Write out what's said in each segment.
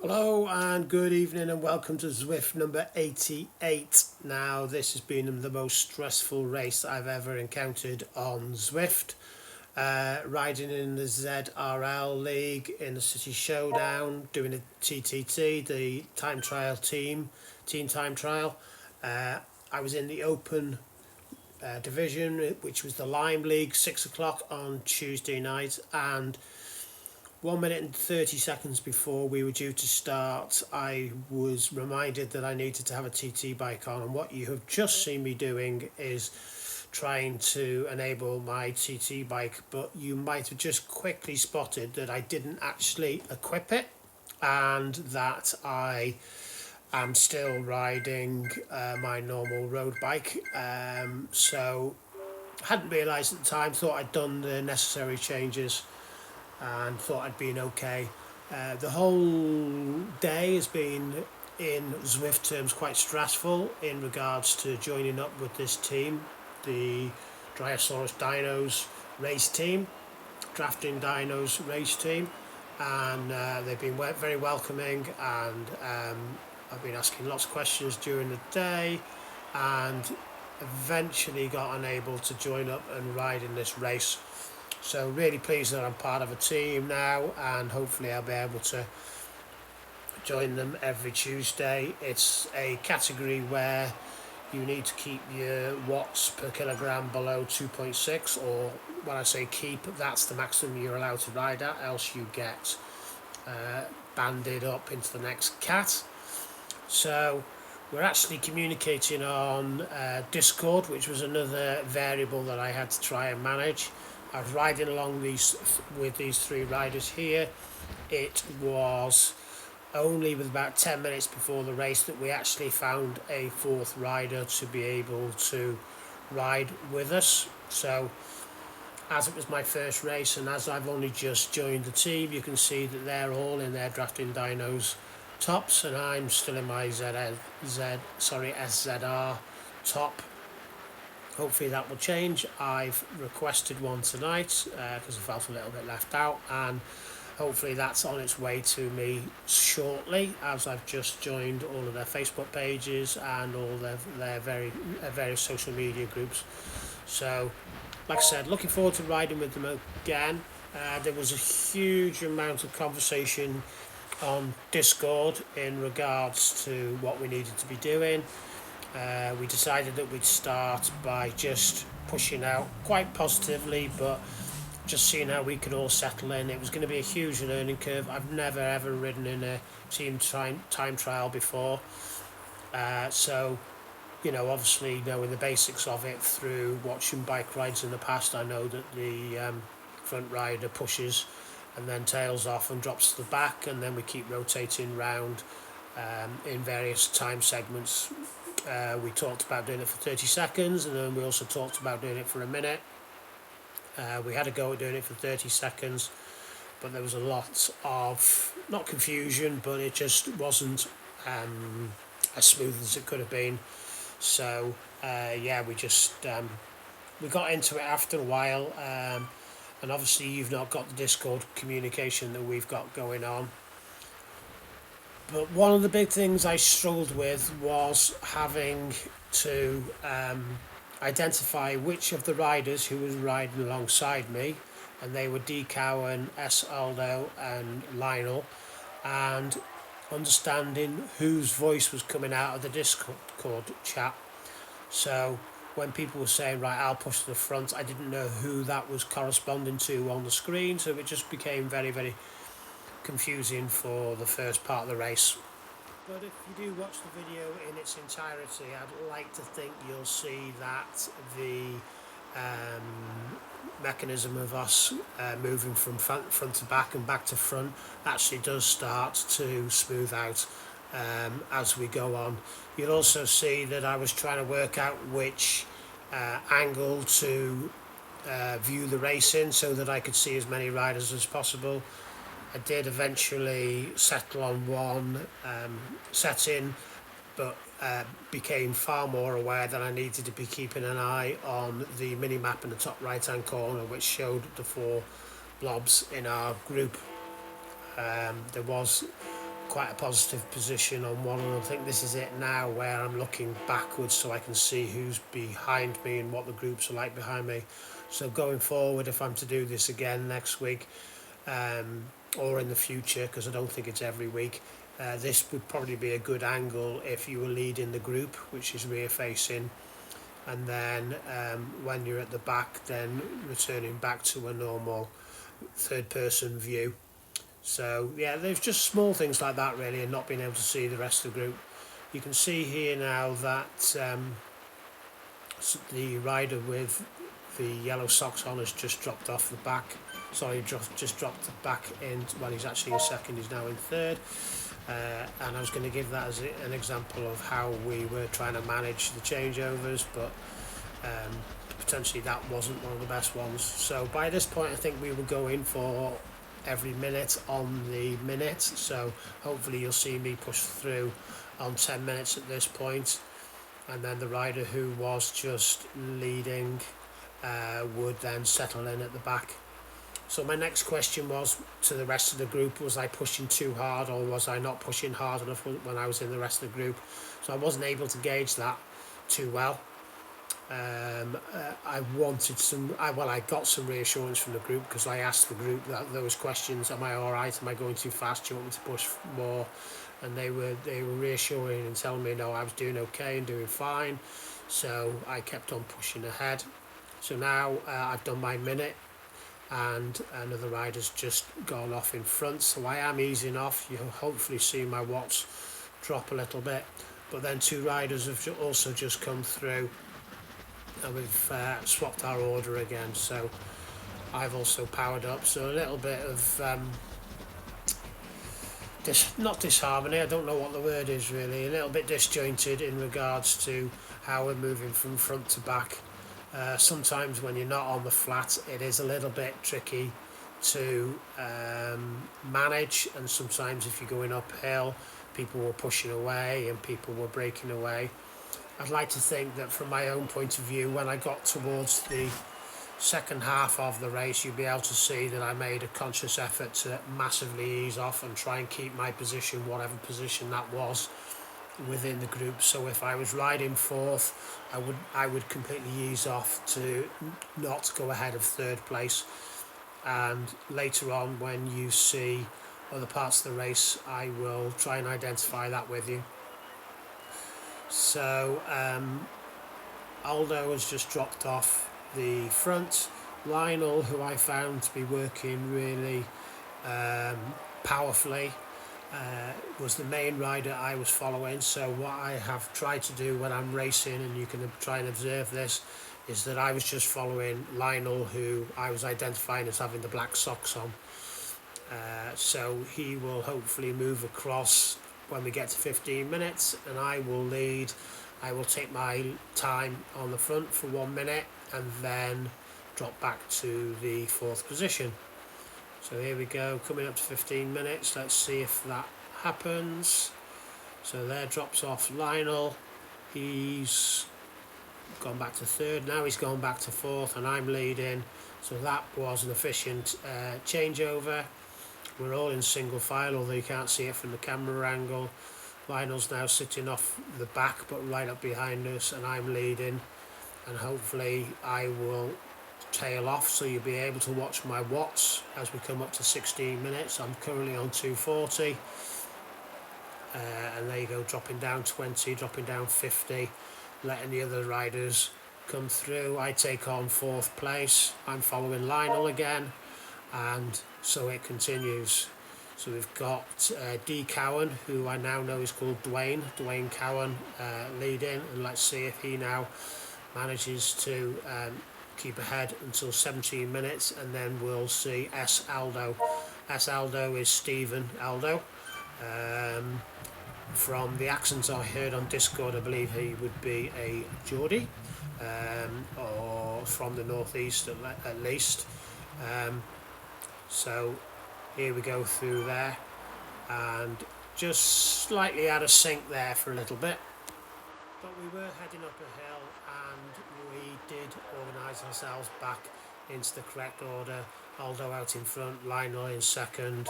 Hello and good evening and welcome to Zwift number 88. Now this has been the most stressful race I've ever encountered on Zwift. Riding in the ZRL league in the City Showdown, doing a TTT, the time trial team time trial. I was in the open division, which was the Lime League, 6 o'clock on Tuesday night, and 1 minute and 30 seconds before we were due to start, I was reminded that I needed to have a TT bike on, and what you have just seen me doing is trying to enable my TT bike, but you might have just quickly spotted that I didn't actually equip it and that I am still riding my normal road bike. So I hadn't realised at the time, thought I'd done the necessary changes and thought I'd been okay. The whole day has been, in Zwift terms, quite stressful in regards to joining up with this team, the Dryosaurus Dinos race team, Drafting Dinos race team, and they've been very welcoming, and I've been asking lots of questions during the day and eventually got unable to join up and ride in this race. So really pleased that I'm part of a team now, and hopefully I'll be able to join them every Tuesday. It's a category where you need to keep your watts per kilogram below 2.6, or when I say keep, that's the maximum you're allowed to ride at, else you get banded up into the next cat. So we're actually communicating on Discord, which was another variable that I had to try and manage. I was riding along with these three riders here. It was only with about 10 minutes before the race that we actually found a fourth rider to be able to ride with us. So as it was my first race and as I've only just joined the team, you can see that they're all in their Drafting Dinos tops and I'm still in my SZR top. Hopefully that will change. I've requested one tonight because I felt a little bit left out, and hopefully that's on its way to me shortly, as I've just joined all of their Facebook pages and all their various social media groups. So like I said, looking forward to riding with them again. There was a huge amount of conversation on Discord in regards to what we needed to be doing. We decided that we'd start by just pushing out quite positively, but just seeing how we could all settle in. It was going to be a huge learning curve. I've never ever ridden in a team time trial before, so obviously knowing the basics of it through watching bike rides in the past, I know that the front rider pushes and then tails off and drops to the back, and then we keep rotating round in various time segments. We talked about doing it for 30 seconds, and then we also talked about doing it for a minute. We had a go at doing it for 30 seconds, but there was a lot of, not confusion, but it just wasn't as smooth as it could have been. So we got into it after a while, and obviously you've not got the Discord communication that we've got going on. But one of the big things I struggled with was having to identify which of the riders who was riding alongside me, and they were Decow and Aldo and Lionel, and understanding whose voice was coming out of the Discord chat. So when people were saying, right, I'll push to the front, I didn't know who that was corresponding to on the screen, so it just became very, very confusing for the first part of the race. But if you do watch the video in its entirety, I'd like to think you'll see that the mechanism of us moving from front to back and back to front actually does start to smooth out as we go on. You'll also see that I was trying to work out which angle to view the race in so that I could see as many riders as possible. I did eventually settle on one setting, but became far more aware that I needed to be keeping an eye on the mini-map in the top right-hand corner, which showed the 4 blobs in our group. There was quite a positive position on one, and I think this is it now where I'm looking backwards so I can see who's behind me and what the groups are like behind me. So going forward, if I'm to do this again next week, or in the future, because I don't think it's every week, this would probably be a good angle if you were leading the group, which is rear facing, and then when you're at the back, then returning back to a normal third person view. So yeah, there's just small things like that really, and not being able to see the rest of the group. You can see here now that the rider with the yellow socks on has just dropped off the back. Sorry, just dropped the back in. Well, he's actually in second, he's now in third. And I was going to give that as an example of how we were trying to manage the changeovers, but potentially that wasn't one of the best ones. So by this point, I think we were going for every minute on the minute, so hopefully you'll see me push through on 10 minutes at this point, and then the rider who was just leading would then settle in at the back. So my next question was to the rest of the group, was I pushing too hard or was I not pushing hard enough when I was in the rest of the group? So I wasn't able to gauge that too well. I wanted I got some reassurance from the group, because I asked the group those questions: am I alright, am I going too fast, do you want me to push more? And they were reassuring and telling me no, I was doing okay and doing fine. So I kept on pushing ahead. So now I've done my minute and another rider's just gone off in front, so I am easing off. You'll hopefully see my watts drop a little bit, but then two riders have also just come through, and we've swapped our order again, so I've also powered up. So a little bit of not disharmony, I don't know what the word is really, a little bit disjointed in regards to how we're moving from front to back. Sometimes when you're not on the flat, it is a little bit tricky to manage, and sometimes if you're going uphill, people were pushing away and people were breaking away. I'd like to think that from my own point of view, when I got towards the second half of the race, you'll be able to see that I made a conscious effort to massively ease off and try and keep my position, whatever position that was, within the group. So if I was riding fourth, I would completely ease off to not go ahead of third place. And later on, when you see other parts of the race, I will try and identify that with you. So Aldo has just dropped off the front. Lionel, who I found to be working really powerfully, was the main rider I was following. So what I have tried to do when I'm racing, and you can try and observe this, is that I was just following Lionel, who I was identifying as having the black socks on. So he will hopefully move across when we get to 15 minutes, and I will lead. I will take my time on the front for 1 minute and then drop back to the fourth position. So here we go, coming up to 15 minutes. Let's see if that happens. So there drops off Lionel. He's gone back to third. Now he's gone back to fourth, and I'm leading. So that was an efficient changeover. We're all in single file, although you can't see it from the camera angle. Lionel's now sitting off the back, but right up behind us, and I'm leading. And hopefully I will tail off, so you'll be able to watch my watts as we come up to 16 minutes. I'm currently on 240, and there you go, dropping down 20, dropping down 50, letting the other riders come through. I take on fourth place. I'm following Lionel again, and so it continues. So we've got D. Cowan, who I now know is called Dwayne Cowan, leading, and let's see if he now manages to keep ahead until 17 minutes, and then we'll see S. Aldo. S. Aldo is Stephen Aldo. From the accents I heard on Discord, I believe he would be a Geordie, or from the northeast at least. So here we go through there, and just slightly out of sync there for a little bit. But we were heading up a hill, and we did organise ourselves back into the correct order. Aldo out in front, Lionel in second,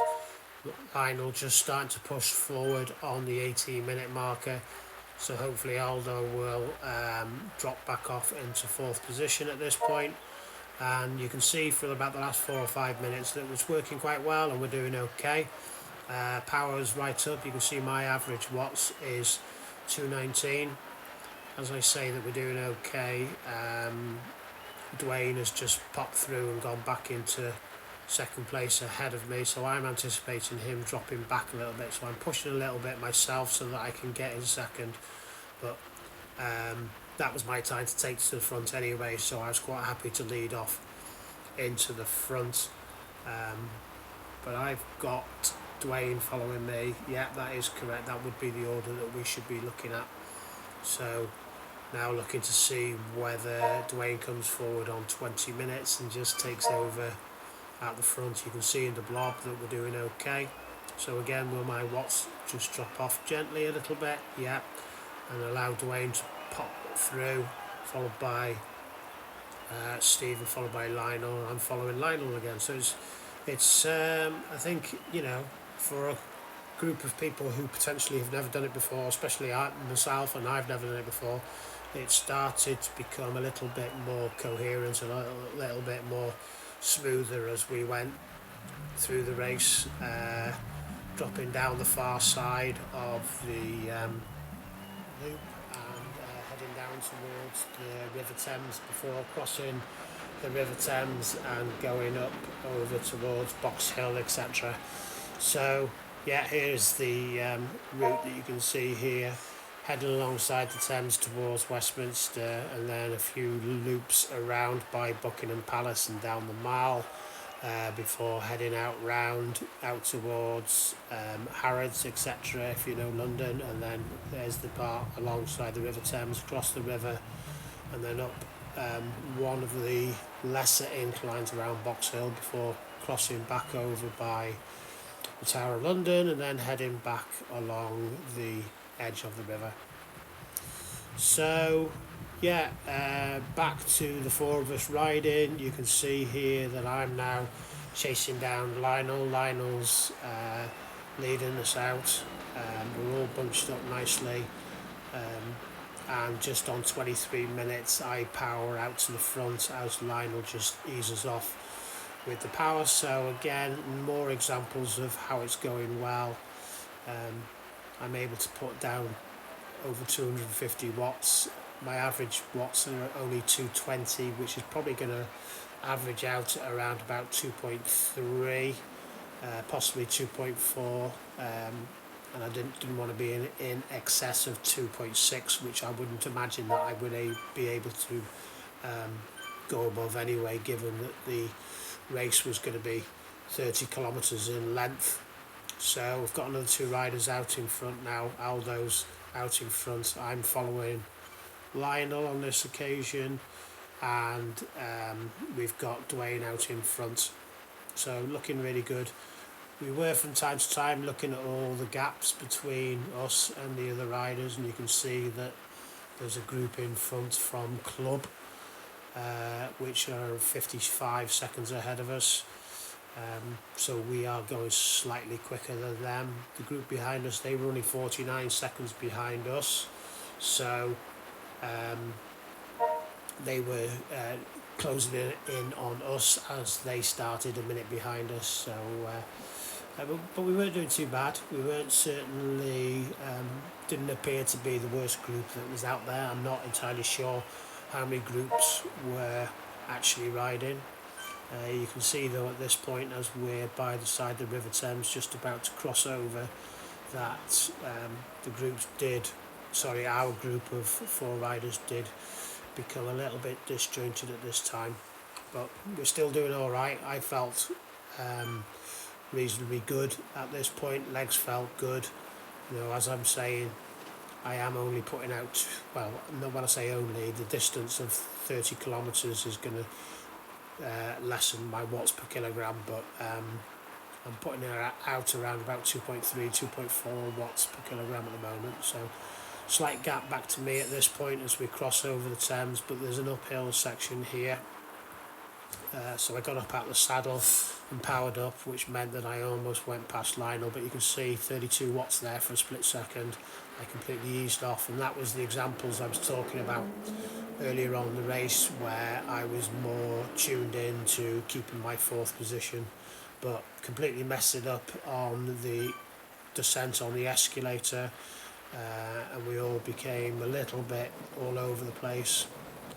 Lionel just starting to push forward on the 18-minute marker. So hopefully Aldo will drop back off into 4th position at this point. And you can see for about the last 4 or 5 minutes that it was working quite well and we're doing okay. Power's right up. You can see my average watts is 219. As I say that we're doing okay. Dwayne has just popped through and gone back into 2nd place ahead of me, so I'm anticipating him dropping back a little bit, so I'm pushing a little bit myself so that I can get in 2nd, but that was my time to take to the front anyway, so I was quite happy to lead off into the front. But I've got Dwayne following me. Yeah, that is correct, that would be the order that we should be looking at. So now looking to see whether Dwayne comes forward on 20 minutes and just takes over at the front. You can see in the blob that we're doing okay. So again, will my watts just drop off gently a little bit? Yeah, and allow Dwayne to pop through, followed by Stephen, followed by Lionel, and I'm following Lionel again. So it's I think, you know, for a group of people who potentially have never done it before, especially myself, and I've never done it before, it started to become a little bit more coherent and a little bit more smoother as we went through the race, dropping down the far side of the loop and heading down towards the River Thames before crossing the River Thames and going up over towards Box Hill, etc. So yeah, here's the route that you can see here, heading alongside the Thames towards Westminster, and then a few loops around by Buckingham Palace and down the Mall before heading out towards Harrods, etc. if you know London, and then there's the part alongside the River Thames, across the river, and then up one of the lesser inclines around Box Hill before crossing back over by the Tower of London and then heading back along the edge of the river. So yeah, back to the 4 of us riding. You can see here that I'm now chasing down Lionel. Lionel's leading us out. We're all bunched up nicely, and just on 23 minutes I power out to the front as Lionel just eases off with the power. So again, more examples of how it's going well. I'm able to put down over 250 watts. My average watts are only 220, which is probably going to average out at around about 2.3, possibly 2.4, and I didn't want to be in excess of 2.6, which I wouldn't imagine that I would be able to go above anyway, given that the race was going to be 30 kilometres in length. So we've got another 2 riders out in front now. Aldo's out in front. I'm following Lionel on this occasion, and we've got Dwayne out in front. So looking really good. We were from time to time looking at all the gaps between us and the other riders, and you can see that there's a group in front from Club, which are 55 seconds ahead of us. So we are going slightly quicker than them. The group behind us, they were only 49 seconds behind us, so they were closing in on us as they started a minute behind us. So but we weren't doing too bad. We weren't certainly didn't appear to be the worst group that was out there. I'm not entirely sure how many groups were actually riding. You can see though at this point, as we're by the side of the River Thames just about to cross over, that our group of 4 riders did become a little bit disjointed at this time, but we're still doing all right. I felt reasonably good at this point. Legs felt good. You know, as I'm saying, I am only putting out, well, not when I say only, the distance of 30 kilometres is going to lessen my watts per kilogram, but I'm putting it out around about 2.3, 2.4 watts per kilogram at the moment. So slight gap back to me at this point as we cross over the Thames, but there's an uphill section here So I got up out of the saddle and powered up, which meant that I almost went past Lionel, but you can see 32 watts there for a split second. I completely eased off, and that was the examples I was talking about earlier on in the race, where I was more tuned in to keeping my fourth position, but completely messed it up on the descent on the escalator, and we all became a little bit all over the place.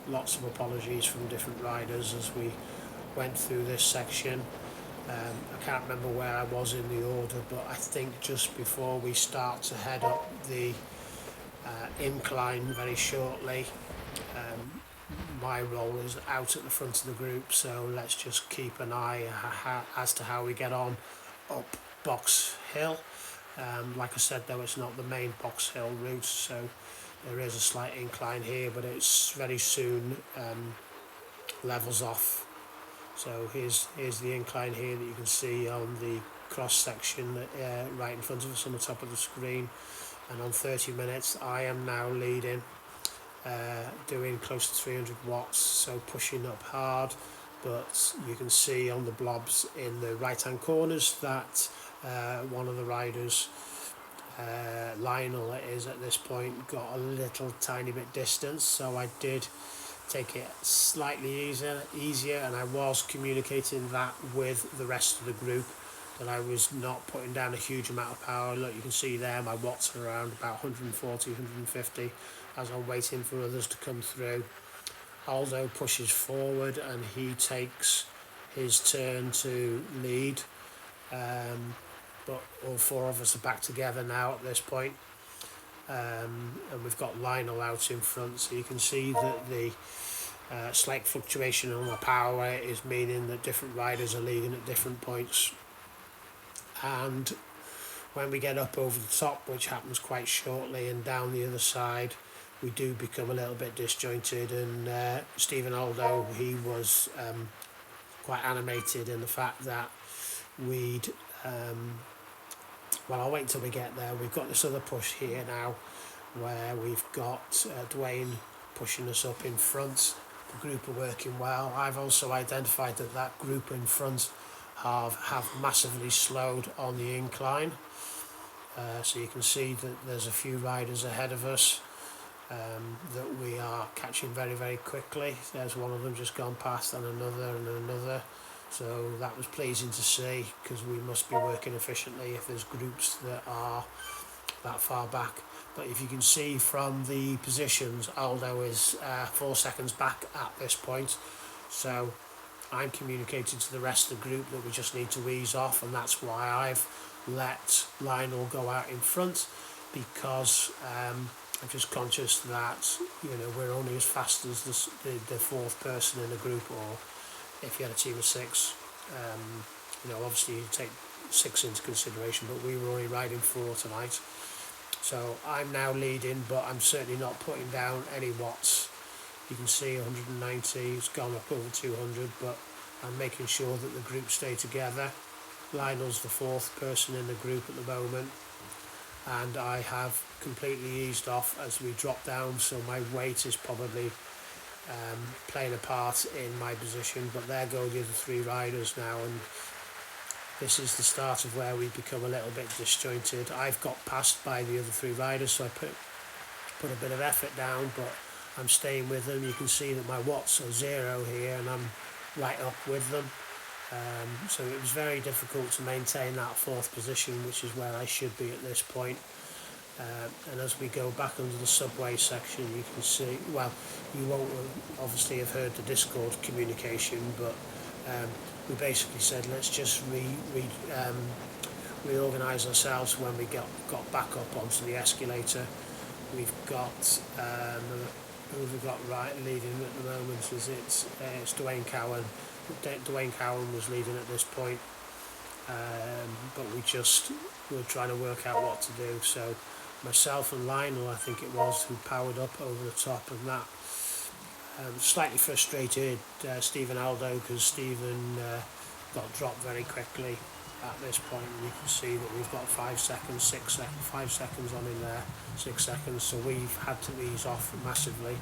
Lots of apologies from different riders as we went through this section. I can't remember where I was in the order, but I think just before we start to head up the incline very shortly, my role is out at the front of the group, so let's just keep an eye as to how we get on up Box Hill. Like I said though, it's not the main Box Hill route, so there is a slight incline here, but it's very soon levels off. So here's the incline here that you can see on the cross section right in front of us on the top of the screen. And on 30 minutes I am now leading, doing close to 300 watts, so pushing up hard. But you can see on the blobs in the right hand corners that one of the riders, Lionel it is at this point, got a little tiny bit distance, so I did take it slightly easier, and I was communicating that with the rest of the group, that I was not putting down a huge amount of power. Look, you can see there my watts are around about 140, 150 as I'm waiting for others to come through. Aldo pushes forward and he takes his turn to lead, but all four of us are back together now at this point. And we've got Lionel out in front, so you can see that the slight fluctuation on the power is meaning that different riders are leading at different points. And when we get up over the top, which happens quite shortly, and down the other side, we do become a little bit disjointed. And Stephen Aldo, he was quite animated in the fact that we'd well, I'll wait until we get there. We've got this other push here now where we've got Dwayne pushing us up in front. The group are working well. I've also identified that that group in front have massively slowed on the incline. So you can see that there's a few riders ahead of us that we are catching very, very quickly. There's one of them just gone past, and another and another. So that was pleasing to see, because we must be working efficiently if there's groups that are that far back. But if you can see from the positions, Aldo is 4 seconds back at this point. So I'm communicating to the rest of the group that we just need to ease off, and that's why I've let Lionel go out in front, because I'm just conscious that, you know, we're only as fast as the fourth person in the group, or if you had a team of 6, you know, obviously you take 6 into consideration, but we were only riding 4 tonight. So I'm now leading, but I'm certainly not putting down any watts. You can see 190, it's gone up over 200, but I'm making sure that the group stay together. Lionel's the fourth person in the group at the moment, and I have completely eased off as we drop down, so my weight is probably playing a part in my position. But there go the other 3 riders now, and this is the start of where we become a little bit disjointed. I've got passed by the other 3 riders, so I put a bit of effort down, but I'm staying with them. You can see that my watts are 0 here, and I'm right up with them. So it was very difficult to maintain that 4th position, which is where I should be at this point. And as we go back under the subway section, you can see, well, you won't obviously have heard the Discord communication, but we basically said let's just reorganise ourselves when we got back up onto the escalator. We've got who have we got right leading at the moment? It's Dwayne Cowan. Dwayne Cowan was leading at this point, but we're trying to work out what to do. So myself and Lionel, I think it was, who powered up over the top, and that slightly frustrated Stephen Aldo, because Stephen got dropped very quickly at this point, and you can see that we've got 5 seconds, 6 seconds, 5 seconds on in there, 6 seconds, so we've had to ease off massively.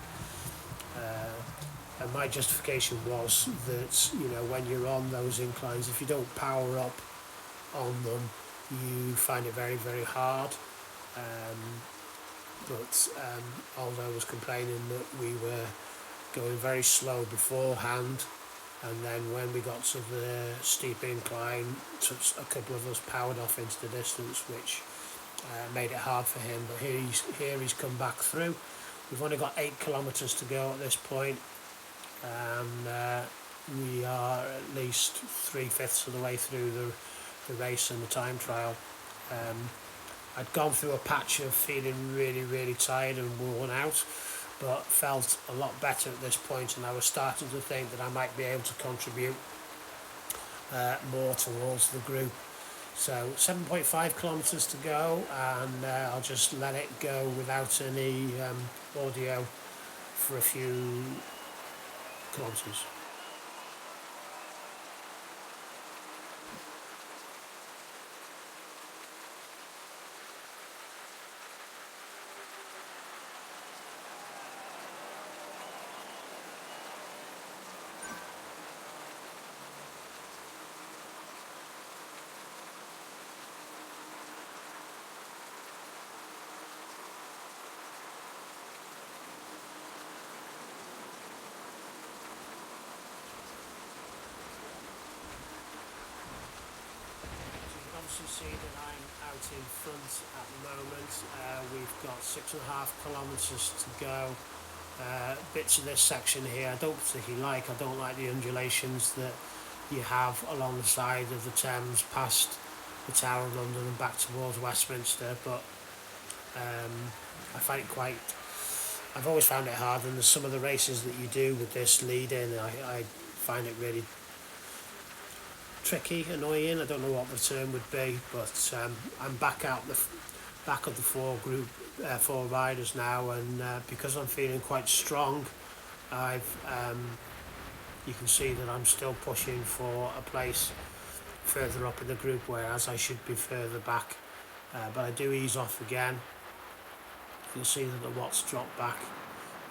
And my justification was that, you know, when you're on those inclines, if you don't power up on them, you find it very, very hard. But Aldo was complaining that we were going very slow beforehand, and then when we got to the steep incline, a couple of us powered off into the distance, which made it hard for him. But here he's come back through. We've only got 8 kilometres to go at this point, and we are at least 3/5 of the way through the race and the time trial. I'd gone through a patch of feeling really, really tired and worn out, but felt a lot better at this point, and I was starting to think that I might be able to contribute more towards the group. So 7.5 kilometres to go, and I'll just let it go without any audio for a few kilometres. See that I'm out in front at the moment. We've got 6.5 kilometres to go. Bits of this section here I don't particularly like. I don't like the undulations that you have along the side of the Thames past the Tower of London and back towards Westminster, but I find it quite, I've always found it hard, and there's some of the races that you do with this lead in, I find it really tricky, annoying. I don't know what the term would be, but I'm back of the four riders now, and because I'm feeling quite strong, you can see that I'm still pushing for a place further up in the group, whereas I should be further back. But I do ease off again. You'll see that the watts drop back.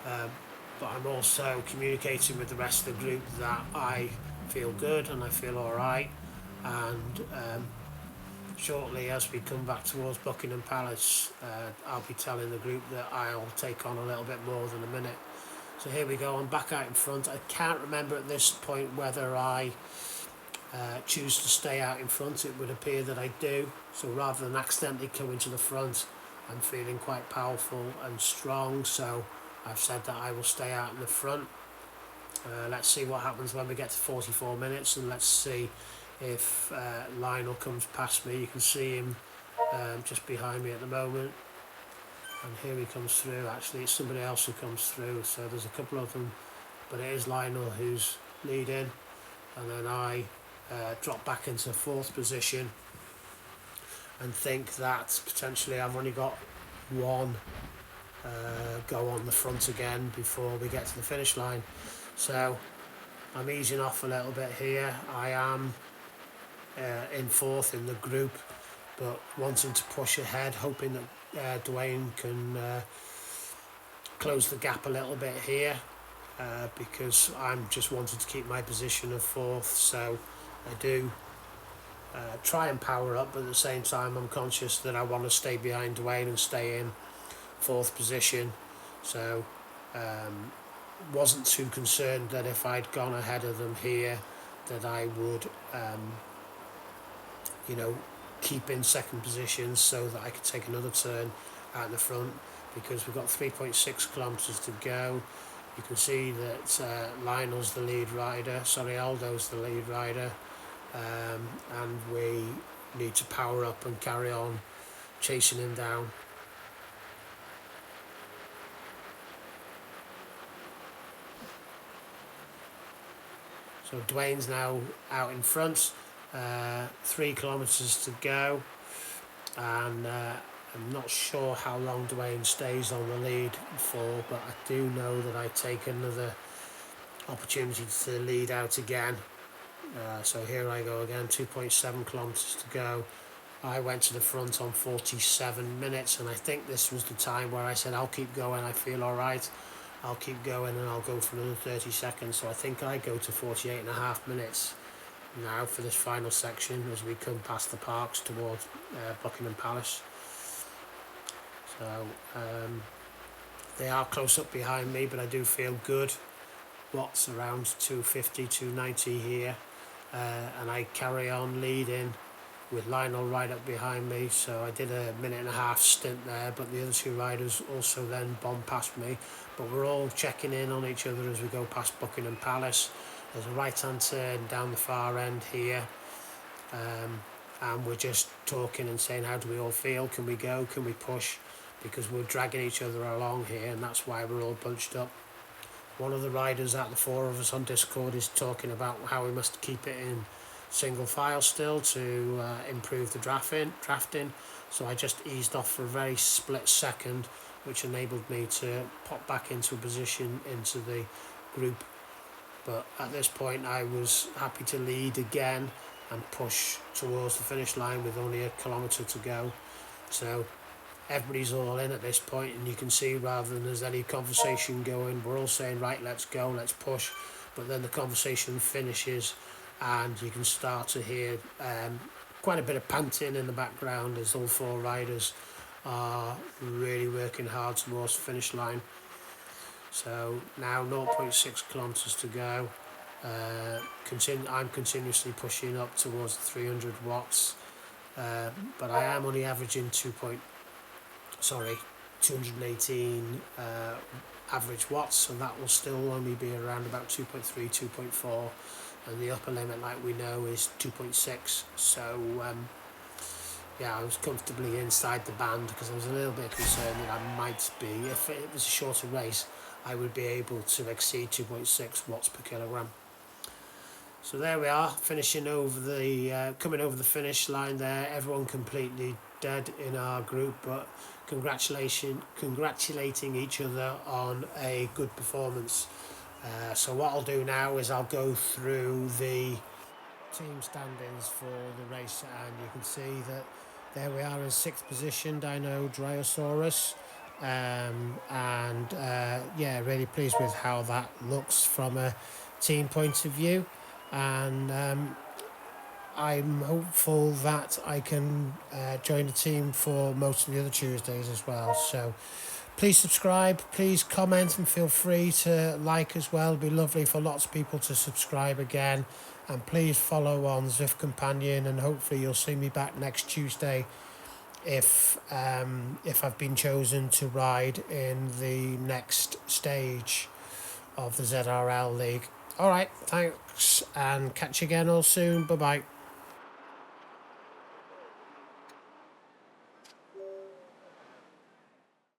But I'm also communicating with the rest of the group that I feel good and I feel alright, and shortly as we come back towards Buckingham Palace, I'll be telling the group that I'll take on a little bit more than a minute. So here we go, I'm back out in front. I can't remember at this point whether I choose to stay out in front. It would appear that I do, so rather than accidentally coming to the front, I'm feeling quite powerful and strong, so I've said that I will stay out in the front. Let's see what happens when we get to 44 minutes, and let's see if Lionel comes past me. You can see him just behind me at the moment, and here he comes through. Actually, it's somebody else who comes through, so there's a couple of them, but it is Lionel who's leading, and then I drop back into 4th position and think that potentially I've only got one go on the front again before we get to the finish line. So I'm easing off a little bit here. I am in 4th in the group, but wanting to push ahead, hoping that Dwayne can close the gap a little bit here, because I'm just wanting to keep my position of 4th. So I do try and power up, but at the same time I'm conscious that I want to stay behind Dwayne and stay in 4th position. So wasn't too concerned that if I'd gone ahead of them here that I would keep in 2nd position so that I could take another turn out in the front, because we've got 3.6 kilometres to go. You can see that Lionel's the lead rider, Aldo's the lead rider, and we need to power up and carry on chasing him down. So Dwayne's now out in front, 3 kilometres to go, and I'm not sure how long Dwayne stays on the lead for, but I do know that I take another opportunity to lead out again. So here I go again, 2.7 kilometres to go. I went to the front on 47 minutes, and I think this was the time where I said I'll keep going, I feel alright. I'll keep going and I'll go for another 30 seconds. So I think I go to 48.5 minutes now for this final section as we come past the parks towards Buckingham Palace. So they are close up behind me, but I do feel good. Watts around 250, 290 here, and I carry on leading with Lionel right up behind me. So I did a 1.5-minute stint there, but the other two riders also then bombed past me. But we're all checking in on each other as we go past Buckingham Palace. There's a right-hand turn down the far end here, and we're just talking and saying, how do we all feel? Can we go? Can we push? Because we're dragging each other along here, and that's why we're all bunched up. One of the riders out of the four of us on Discord is talking about how we must keep it in single file still to improve the drafting. So I just eased off for a very split second, which enabled me to pop back into a position into the group. But at this point I was happy to lead again and push towards the finish line with only a kilometre to go. So everybody's all in at this point, and you can see rather than there's any conversation going, we're all saying, right, let's go, let's push. But then the conversation finishes and you can start to hear quite a bit of panting in the background as all four riders are really working hard towards the finish line. So now 0.6 kilometres to go. I'm continuously pushing up towards the 300 watts, but I am only averaging 218 average watts, so that will still only be around about 2.3, 2.4, and the upper limit, like we know, is 2.6. So yeah, I was comfortably inside the band because I was a little bit concerned that I might be, if it was a shorter race, I would be able to exceed 2.6 watts per kilogram. So there we are, finishing over the coming over the finish line there. Everyone completely dead in our group, but congratulating each other on a good performance. So what I'll do now is I'll go through the team standings for the race, and you can see that there we are in 6th position, Dino Dryosaurus, and yeah, really pleased with how that looks from a team point of view, and I'm hopeful that I can join the team for most of the other Tuesdays as well. So please subscribe, please comment, and feel free to like as well. It'd be lovely for lots of people to subscribe again. And please follow on Zwift Companion, and hopefully you'll see me back next Tuesday if I've been chosen to ride in the next stage of the ZRL League. Alright, thanks, and catch you again all soon. Bye bye.